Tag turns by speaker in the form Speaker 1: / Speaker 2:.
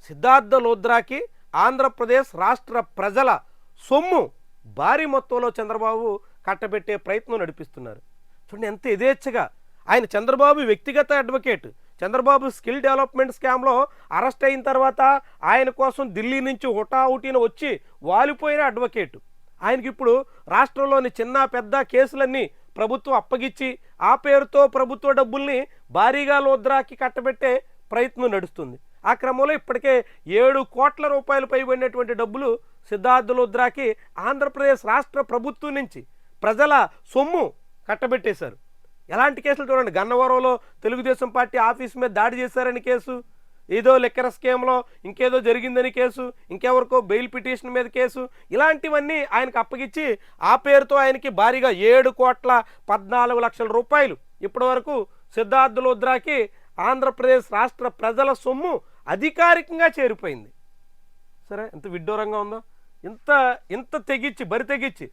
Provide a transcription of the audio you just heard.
Speaker 1: సిద్ధార్థ లూథ్రాకి ఆంధ్రప్రదేశ్ రాష్ట్ర ప్రజల సొమ్ము భారీ మొత్తంలో చంద్రబాబు కట్టబెట్టే ప్రయత్నం నడిపిస్తున్నారు. చూడండి ఎంత యథేచ్ఛగా. ఆయన చంద్రబాబు వ్యక్తిగత అడ్వకేట్. చంద్రబాబు స్కిల్ డెవలప్మెంట్ స్కామ్లో అరెస్ట్ అయిన తర్వాత ఆయన కోసం ఢిల్లీ నుంచి హుటాహుటిన వచ్చి వాలిపోయిన అడ్వకేటు. ఆయనకి ఇప్పుడు రాష్ట్రంలోని చిన్న పెద్ద కేసులన్నీ ప్రభుత్వం అప్పగిచ్చి ఆ పేరుతో ప్రభుత్వ డబ్బుల్ని భారీగా లూథ్రాకి కట్టబెట్టే ప్రయత్నం నడుస్తుంది. ఆ క్రమంలో ఇప్పటికే 7 కోట్ల రూపాయలు పైబడినటువంటి డబ్బులు సిద్ధార్థ లూథ్రాకి ఆంధ్రప్రదేశ్ రాష్ట్ర ప్రభుత్వం నుంచి ప్రజల సొమ్ము కట్టబెట్టేశారు. ఎలాంటి కేసులు చూడండి. గన్నవరంలో తెలుగుదేశం పార్టీ ఆఫీస్ మీద దాడి చేశారని కేసు, ఏదో లిక్కర్ స్కీమ్లో ఇంకేదో జరిగిందని కేసు, ఇంకెవరికో బెయిల్ పిటిషన్ మీద కేసు, ఇలాంటివన్నీ ఆయనకు అప్పగించి ఆ పేరుతో ఆయనకి భారీగా 7,14,00,000 రూపాయలు ఇప్పటి వరకు సిద్ధార్థ లూథ్రాకి ఆంధ్రప్రదేశ్ రాష్ట్ర ప్రజల సొమ్ము అధికారికంగా చేరిపోయింది. సరే ఎంత విడ్డూరంగా ఉందో. ఇంత తెగించి బరి తెగించి